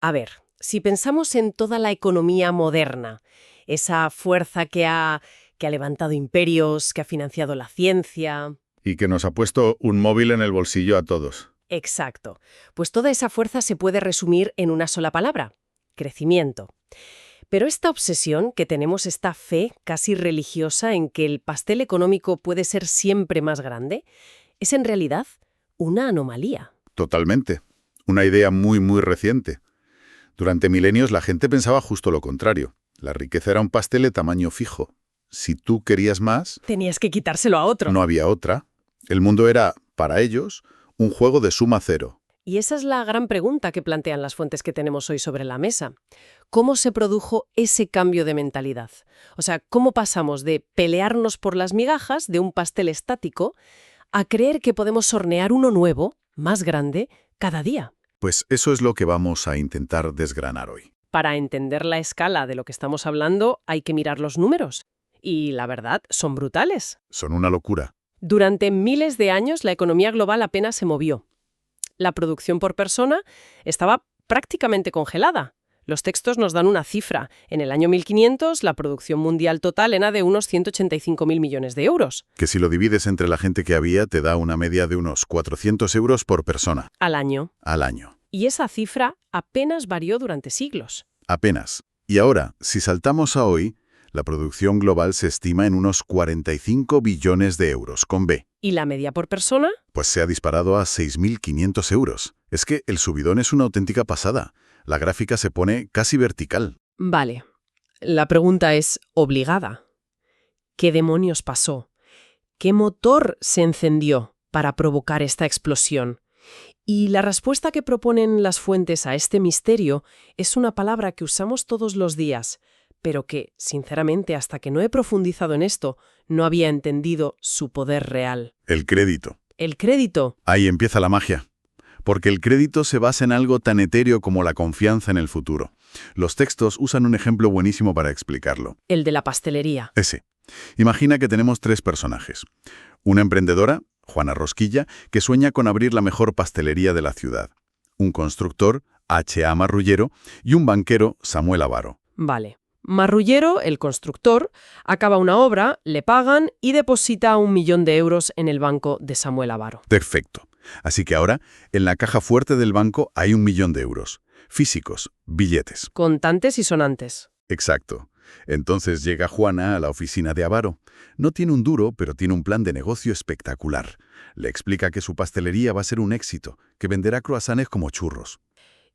A ver, si pensamos en toda la economía moderna, esa fuerza que ha levantado imperios, que ha financiado la ciencia. Y que nos ha puesto un móvil en el bolsillo a todos. Exacto. Pues toda esa fuerza se puede resumir en una sola palabra: crecimiento. Pero esta obsesión que tenemos, esta fe casi religiosa en que el pastel económico puede ser siempre más grande, es en realidad una anomalía. Totalmente. Una idea muy, muy reciente. Durante milenios la gente pensaba justo lo contrario. La riqueza era un pastel de tamaño fijo. Si tú querías más, Tenías que quitárselo a otro. no había otra. El mundo era, para ellos, un juego de suma cero. Y esa es la gran pregunta que plantean las fuentes que tenemos hoy sobre la mesa. ¿Cómo se produjo ese cambio de mentalidad? O sea, ¿cómo pasamos de pelearnos por las migajas de un pastel estático a creer que podemos hornear uno nuevo, más grande, cada día? Pues eso es lo que vamos a intentar desgranar hoy. Para entender la escala de lo que estamos hablando, hay que mirar los números. Y la verdad, son brutales. Son una locura. Durante miles de años, la economía global apenas se movió. La producción por persona estaba prácticamente congelada. Los textos nos dan una cifra. En el año 1500, la producción mundial total era de unos 185.000 millones de euros. Que si lo divides entre la gente que había, te da una media de unos 400 euros por persona. Al año. Al año. Y esa cifra apenas varió durante siglos. Apenas. Y ahora, si saltamos a hoy, la producción global se estima en unos 45 billones de euros, con B. ¿Y la media por persona? Pues se ha disparado a 6.500 euros. Es que el subidón es una auténtica pasada. La gráfica se pone casi vertical. Vale. La pregunta es obligada. ¿Qué demonios pasó? ¿Qué motor se encendió para provocar esta explosión? Y la respuesta que proponen las fuentes a este misterio es una palabra que usamos todos los días, pero que, sinceramente, hasta que no he profundizado en esto, no había entendido su poder real. El crédito. El crédito. Ahí empieza la magia. Porque el crédito se basa en algo tan etéreo como la confianza en el futuro. Los textos usan un ejemplo buenísimo para explicarlo. El de la pastelería. Ese. Imagina que tenemos tres personajes. Una emprendedora, Juana Rosquilla, que sueña con abrir la mejor pastelería de la ciudad. Un constructor, H.A. Marrullero, y un banquero, Samuel Avaro. Vale. Marrullero, el constructor, acaba una obra, le pagan y deposita 1 millón de euros en el banco de Samuel Avaro. Perfecto. Así que ahora, en la caja fuerte del banco hay 1 millón de euros. Físicos, billetes. Contantes y sonantes. Exacto. Entonces llega Juana a la oficina de Avaro. No tiene un duro, pero tiene un plan de negocio espectacular. Le explica que su pastelería va a ser un éxito, que venderá croissants como churros.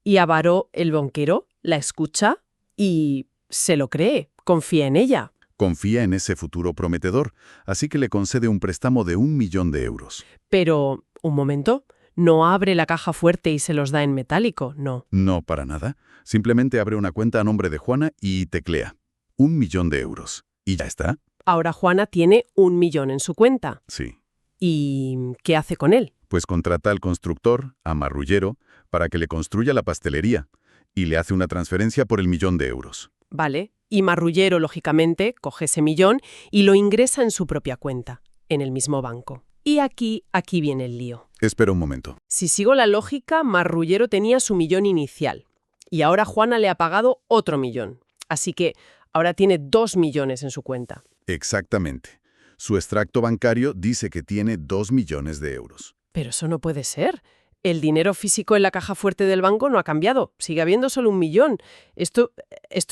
Y Avaro, el banquero, la escucha y se lo cree, confía en ella. Confía en ese futuro prometedor, así que le concede un préstamo de 1 millón de euros. Pero, un momento, no abre la caja fuerte y se los da en metálico, no. No para nada. Simplemente abre una cuenta a nombre de Juana y teclea. 1 millón de euros. ¿Y ya está? Ahora Juana tiene 1 millón en su cuenta. Sí. ¿Y qué hace con él? Pues contrata al constructor, a Marrullero, para que le construya la pastelería y le hace una transferencia por el 1 millón de euros. Vale. Y Marrullero, lógicamente, coge ese millón y lo ingresa en su propia cuenta, en el mismo banco. Y aquí viene el lío. Espera un momento. Si sigo la lógica, Marrullero tenía su millón inicial y ahora Juana le ha pagado otro millón. Así que ahora tiene 2 millones en su cuenta. Exactamente. Su extracto bancario dice que tiene 2 millones de euros. Pero eso no puede ser. El dinero físico en la caja fuerte del banco no ha cambiado. Sigue habiendo solo 1 millón. Esto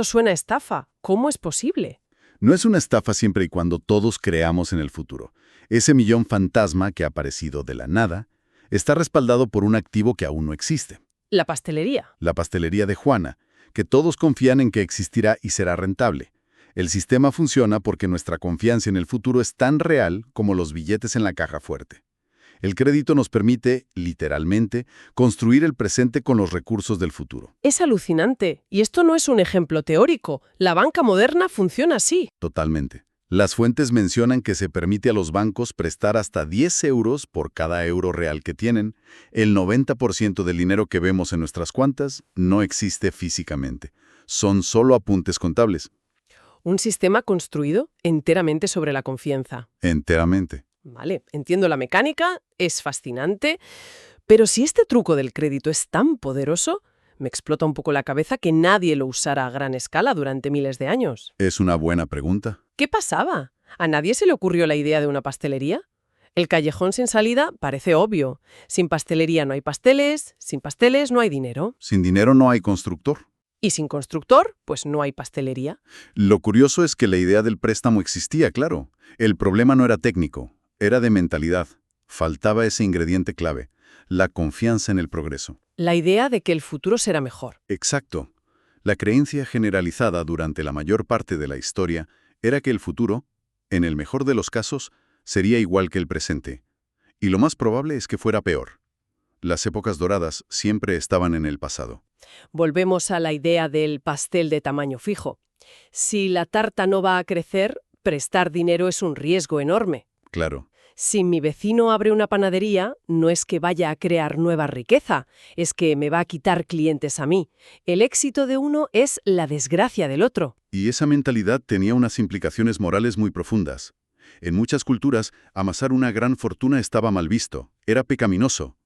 suena a estafa. ¿Cómo es posible? No es una estafa siempre y cuando todos creamos en el futuro. Ese millón fantasma que ha aparecido de la nada está respaldado por un activo que aún no existe. La pastelería. La pastelería de Juana, que todos confían en que existirá y será rentable. El sistema funciona porque nuestra confianza en el futuro es tan real como los billetes en la caja fuerte. El crédito nos permite, literalmente, construir el presente con los recursos del futuro. Es alucinante. Y esto no es un ejemplo teórico. La banca moderna funciona así. Totalmente. Las fuentes mencionan que se permite a los bancos prestar hasta 10 euros por cada euro real que tienen. El 90% del dinero que vemos en nuestras cuentas no existe físicamente. Son solo apuntes contables. Un sistema construido enteramente sobre la confianza. Enteramente. Vale, entiendo la mecánica, es fascinante, pero si este truco del crédito es tan poderoso, Me explota un poco la cabeza que nadie lo usara a gran escala durante miles de años. Es una buena pregunta. ¿Qué pasaba? ¿A nadie se le ocurrió la idea de una pastelería? El callejón sin salida parece obvio. Sin pastelería no hay pasteles, sin pasteles no hay dinero. Sin dinero no hay constructor. Y sin constructor, pues no hay pastelería. Lo curioso es que la idea del préstamo existía, claro. El problema no era técnico, era de mentalidad. Faltaba ese ingrediente clave, la confianza en el progreso. La idea de que el futuro será mejor. Exacto. La creencia generalizada durante la mayor parte de la historia era que el futuro, en el mejor de los casos, sería igual que el presente. Y lo más probable es que fuera peor. Las épocas doradas siempre estaban en el pasado. Volvemos a la idea del pastel de tamaño fijo. Si la tarta no va a crecer, prestar dinero es un riesgo enorme. Claro. Si mi vecino abre una panadería, no es que vaya a crear nueva riqueza, es que me va a quitar clientes a mí. El éxito de uno es la desgracia del otro. Y esa mentalidad tenía unas implicaciones morales muy profundas. En muchas culturas, amasar una gran fortuna estaba mal visto, era pecaminoso.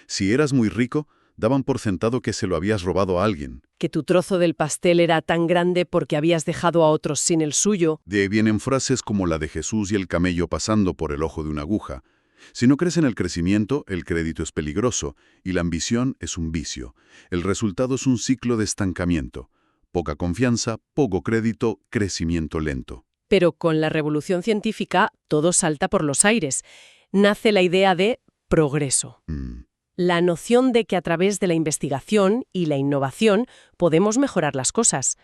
Si eras muy rico, daban por sentado que se lo habías robado a alguien. Que tu trozo del pastel era tan grande porque habías dejado a otros sin el suyo. De ahí vienen frases como la de Jesús y el camello pasando por el ojo de una aguja. Si no crees en el crecimiento, el crédito es peligroso, y la ambición es un vicio. El resultado es un ciclo de estancamiento. Poca confianza, poco crédito, crecimiento lento. Pero con la revolución científica todo salta por los aires. Nace la idea de progreso. La noción de que a través de la investigación y la innovación podemos mejorar las cosas.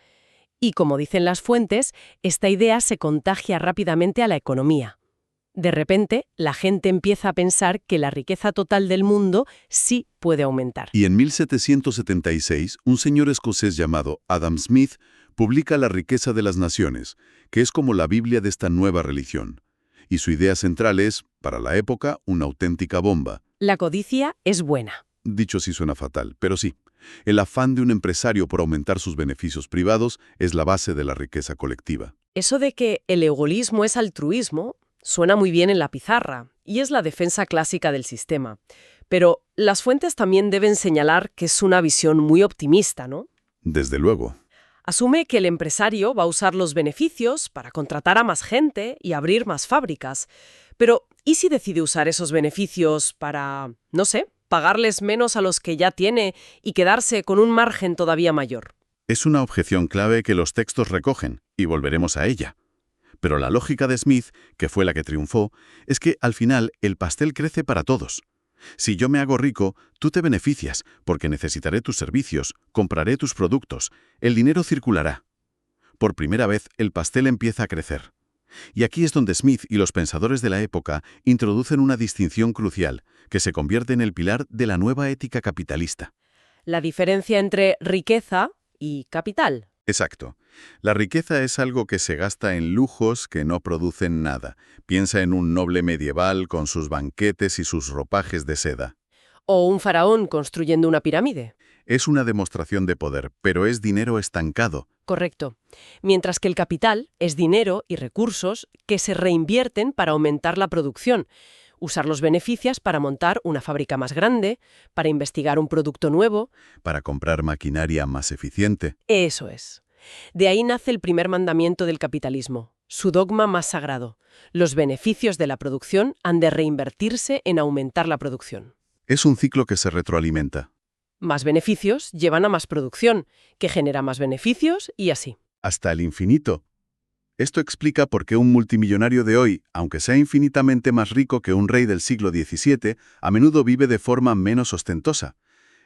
Y como dicen las fuentes, esta idea se contagia rápidamente a la economía. De repente, la gente empieza a pensar que la riqueza total del mundo sí puede aumentar. Y en 1776, un señor escocés llamado Adam Smith publica La riqueza de las naciones, que es como la Biblia de esta nueva religión. Y su idea central es, para la época, una auténtica bomba. La codicia es buena. Dicho así suena fatal, pero sí. El afán de un empresario por aumentar sus beneficios privados es la base de la riqueza colectiva. Eso de que el egoísmo es altruismo suena muy bien en la pizarra, y es la defensa clásica del sistema. Pero las fuentes también deben señalar que es una visión muy optimista, ¿no? Desde luego. Asume que el empresario va a usar los beneficios para contratar a más gente y abrir más fábricas. Pero, ¿y si decide usar esos beneficios para, no sé, pagarles menos a los que ya tiene y quedarse con un margen todavía mayor? Es una objeción clave que los textos recogen, y volveremos a ella. Pero la lógica de Smith, que fue la que triunfó, es que al final el pastel crece para todos. Si yo me hago rico, tú te beneficias, porque necesitaré tus servicios, compraré tus productos, el dinero circulará. Por primera vez, el pastel empieza a crecer. Y aquí es donde Smith y los pensadores de la época introducen una distinción crucial, que se convierte en el pilar de la nueva ética capitalista. La diferencia entre riqueza y capital. Exacto. La riqueza es algo que se gasta en lujos que no producen nada. Piensa en un noble medieval con sus banquetes y sus ropajes de seda. O un faraón construyendo una pirámide. Es una demostración de poder, pero es dinero estancado. Correcto. Mientras que el capital es dinero y recursos que se reinvierten para aumentar la producción, usar los beneficios para montar una fábrica más grande, para investigar un producto nuevo. Para comprar maquinaria más eficiente. Eso es. De ahí nace el primer mandamiento del capitalismo, su dogma más sagrado. Los beneficios de la producción han de reinvertirse en aumentar la producción. Es un ciclo que se retroalimenta. Más beneficios llevan a más producción, que genera más beneficios y así. Hasta el infinito. Esto explica por qué un multimillonario de hoy, aunque sea infinitamente más rico que un rey del siglo XVII, a menudo vive de forma menos ostentosa.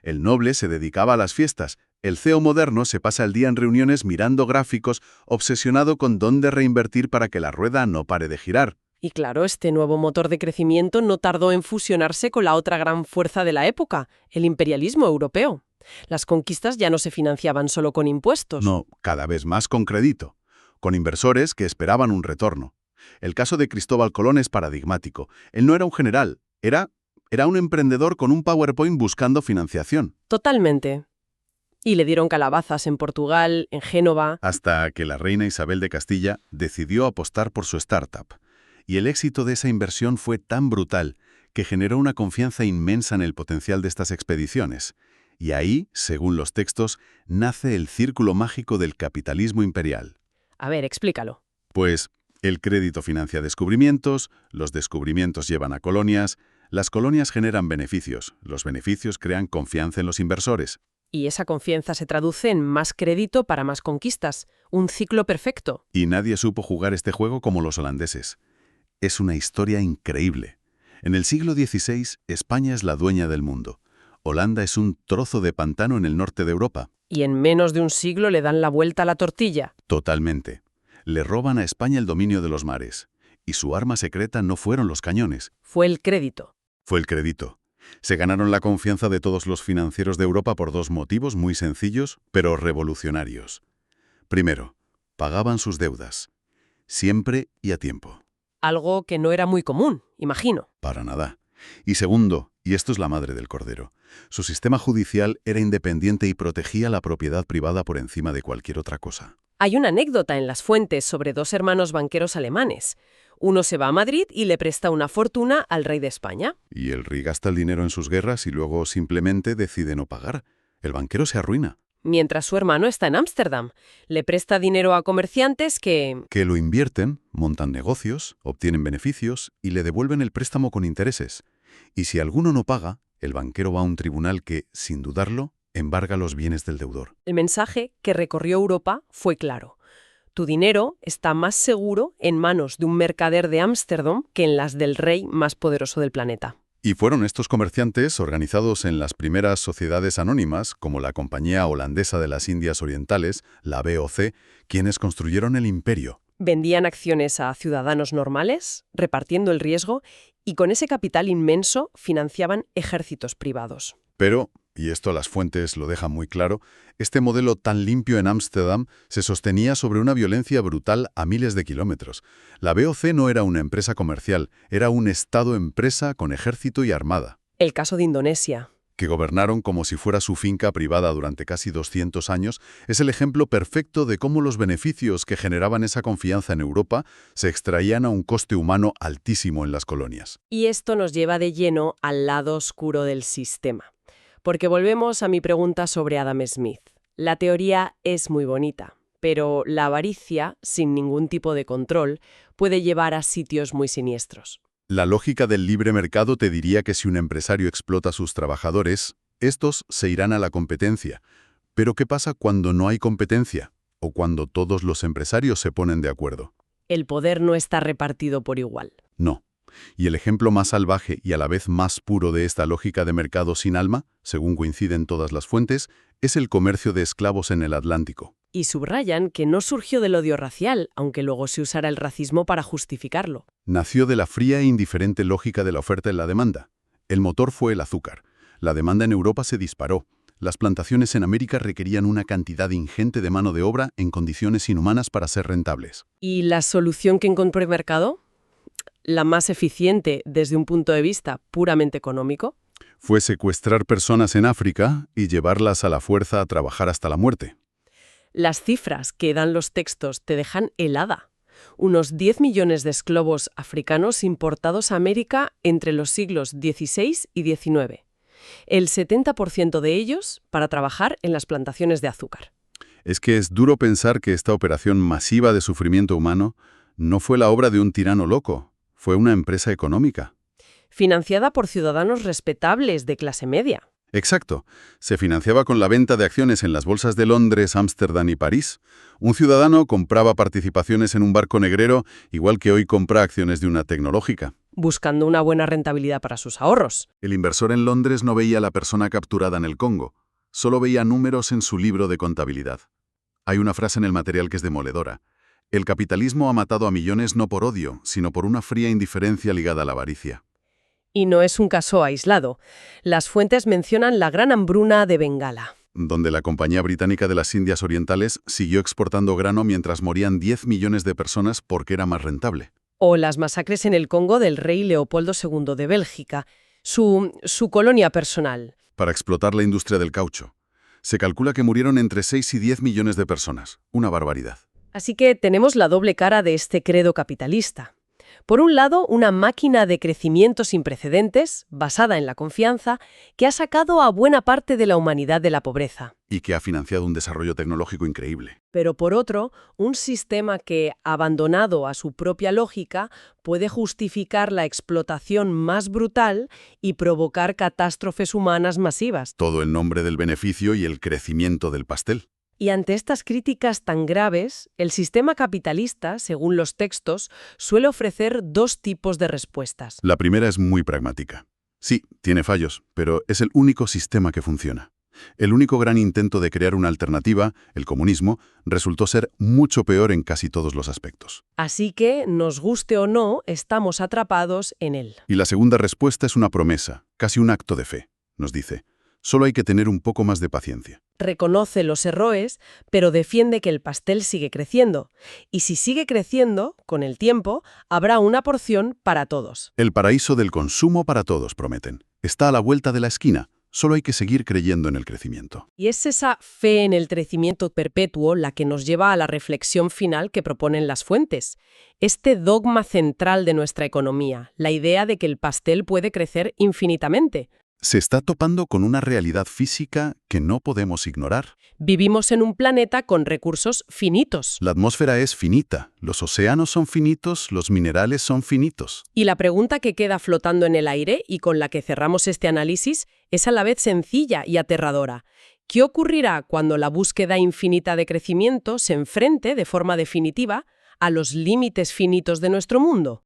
El noble se dedicaba a las fiestas, el CEO moderno se pasa el día en reuniones mirando gráficos, obsesionado con dónde reinvertir para que la rueda no pare de girar. Y claro, este nuevo motor de crecimiento no tardó en fusionarse con la otra gran fuerza de la época, el imperialismo europeo. Las conquistas ya no se financiaban solo con impuestos. No, cada vez más con crédito, con inversores que esperaban un retorno. El caso de Cristóbal Colón es paradigmático. Él no era un general, era un emprendedor con un PowerPoint buscando financiación. Totalmente. Y le dieron calabazas en Portugal, en Génova. Hasta que la reina Isabel de Castilla decidió apostar por su startup. Y el éxito de esa inversión fue tan brutal que generó una confianza inmensa en el potencial de estas expediciones. Y ahí, según los textos, nace el círculo mágico del capitalismo imperial. A ver, explícalo. Pues el crédito financia descubrimientos, los descubrimientos llevan a colonias, las colonias generan beneficios, los beneficios crean confianza en los inversores. Y esa confianza se traduce en más crédito para más conquistas. Un ciclo perfecto. Y nadie supo jugar este juego como los holandeses. Es una historia increíble. En el siglo XVI, España es la dueña del mundo. Holanda es un trozo de pantano en el norte de Europa. Y en menos de un siglo le dan la vuelta a la tortilla. Totalmente. Le roban a España el dominio de los mares. Y su arma secreta no fueron los cañones. Fue el crédito. Fue el crédito. Se ganaron la confianza de todos los financieros de Europa por dos motivos muy sencillos, pero revolucionarios. Primero, pagaban sus deudas. Siempre y a tiempo. Algo que no era muy común, imagino. Para nada. Y segundo, y esto es la madre del cordero, su sistema judicial era independiente y protegía la propiedad privada por encima de cualquier otra cosa. Hay una anécdota en las fuentes sobre dos hermanos banqueros alemanes. Uno se va a Madrid y le presta una fortuna al rey de España. Y el rey gasta el dinero en sus guerras y luego simplemente decide no pagar. El banquero se arruina. Mientras su hermano está en Ámsterdam. Le presta dinero a comerciantes que lo invierten, montan negocios, obtienen beneficios y le devuelven el préstamo con intereses. Y si alguno no paga, el banquero va a un tribunal que, sin dudarlo, embarga los bienes del deudor. El mensaje que recorrió Europa fue claro. Tu dinero está más seguro en manos de un mercader de Ámsterdam que en las del rey más poderoso del planeta. Y fueron estos comerciantes, organizados en las primeras sociedades anónimas, como la Compañía Holandesa de las Indias Orientales, la BOC, quienes construyeron el imperio. Vendían acciones a ciudadanos normales, repartiendo el riesgo, y con ese capital inmenso financiaban ejércitos privados. Pero, y esto las fuentes lo dejan muy claro, este modelo tan limpio en Ámsterdam se sostenía sobre una violencia brutal a miles de kilómetros. La BOC no era una empresa comercial, era un Estado-empresa con ejército y armada. El caso de Indonesia, Que gobernaron como si fuera su finca privada durante casi 200 años, es el ejemplo perfecto de cómo los beneficios que generaban esa confianza en Europa se extraían a un coste humano altísimo en las colonias. Y esto nos lleva de lleno al lado oscuro del sistema. Porque volvemos a mi pregunta sobre Adam Smith. La teoría es muy bonita, pero la avaricia, sin ningún tipo de control, puede llevar a sitios muy siniestros. La lógica del libre mercado te diría que si un empresario explota a sus trabajadores, estos se irán a la competencia. Pero ¿qué pasa cuando no hay competencia? O cuando todos los empresarios se ponen de acuerdo. El poder no está repartido por igual. No. Y el ejemplo más salvaje y a la vez más puro de esta lógica de mercado sin alma, según coinciden todas las fuentes, es el comercio de esclavos en el Atlántico. Y subrayan que no surgió del odio racial, aunque luego se usara el racismo para justificarlo. Nació de la fría e indiferente lógica de la oferta y la demanda. El motor fue el azúcar. La demanda en Europa se disparó. Las plantaciones en América requerían una cantidad ingente de mano de obra en condiciones inhumanas para ser rentables. ¿Y la solución que encontró el mercado? La más eficiente desde un punto de vista puramente económico. Fue secuestrar personas en África y llevarlas a la fuerza a trabajar hasta la muerte. Las cifras que dan los textos te dejan helada. Unos 10 millones de esclavos africanos importados a América entre los siglos XVI y XIX. El 70% de ellos para trabajar en las plantaciones de azúcar. Es que es duro pensar que esta operación masiva de sufrimiento humano no fue la obra de un tirano loco. Fue una empresa económica. Financiada por ciudadanos respetables de clase media. Exacto. Se financiaba con la venta de acciones en las bolsas de Londres, Ámsterdam y París. Un ciudadano compraba participaciones en un barco negrero, igual que hoy compra acciones de una tecnológica. Buscando una buena rentabilidad para sus ahorros. El inversor en Londres no veía a la persona capturada en el Congo, solo veía números en su libro de contabilidad. Hay una frase en el material que es demoledora. El capitalismo ha matado a millones no por odio, sino por una fría indiferencia ligada a la avaricia. Y no es un caso aislado. Las fuentes mencionan la gran hambruna de Bengala, donde la Compañía Británica de las Indias Orientales siguió exportando grano mientras morían 10 millones de personas porque era más rentable. O las masacres en el Congo del rey Leopoldo II de Bélgica, su colonia personal. Para explotar la industria del caucho. Se calcula que murieron entre 6 y 10 millones de personas. Una barbaridad. Así que tenemos la doble cara de este credo capitalista. Por un lado, una máquina de crecimiento sin precedentes, basada en la confianza, que ha sacado a buena parte de la humanidad de la pobreza. Y que ha financiado un desarrollo tecnológico increíble. Pero por otro, un sistema que, abandonado a su propia lógica, puede justificar la explotación más brutal y provocar catástrofes humanas masivas. Todo en nombre del beneficio y el crecimiento del pastel. Y ante estas críticas tan graves, el sistema capitalista, según los textos, suele ofrecer dos tipos de respuestas. La primera es muy pragmática. Sí, tiene fallos, pero es el único sistema que funciona. El único gran intento de crear una alternativa, el comunismo, resultó ser mucho peor en casi todos los aspectos. Así que, nos guste o no, estamos atrapados en él. Y la segunda respuesta es una promesa, casi un acto de fe. Nos dice, solo hay que tener un poco más de paciencia. Reconoce los errores, pero defiende que el pastel sigue creciendo. Y si sigue creciendo, con el tiempo, habrá una porción para todos. El paraíso del consumo para todos, prometen. Está a la vuelta de la esquina. Solo hay que seguir creyendo en el crecimiento. Y es esa fe en el crecimiento perpetuo la que nos lleva a la reflexión final que proponen las fuentes. Este dogma central de nuestra economía, la idea de que el pastel puede crecer infinitamente. Se está topando con una realidad física que no podemos ignorar. Vivimos en un planeta con recursos finitos. La atmósfera es finita, los océanos son finitos, los minerales son finitos. Y la pregunta que queda flotando en el aire y con la que cerramos este análisis es a la vez sencilla y aterradora. ¿Qué ocurrirá cuando la búsqueda infinita de crecimiento se enfrente de forma definitiva a los límites finitos de nuestro mundo?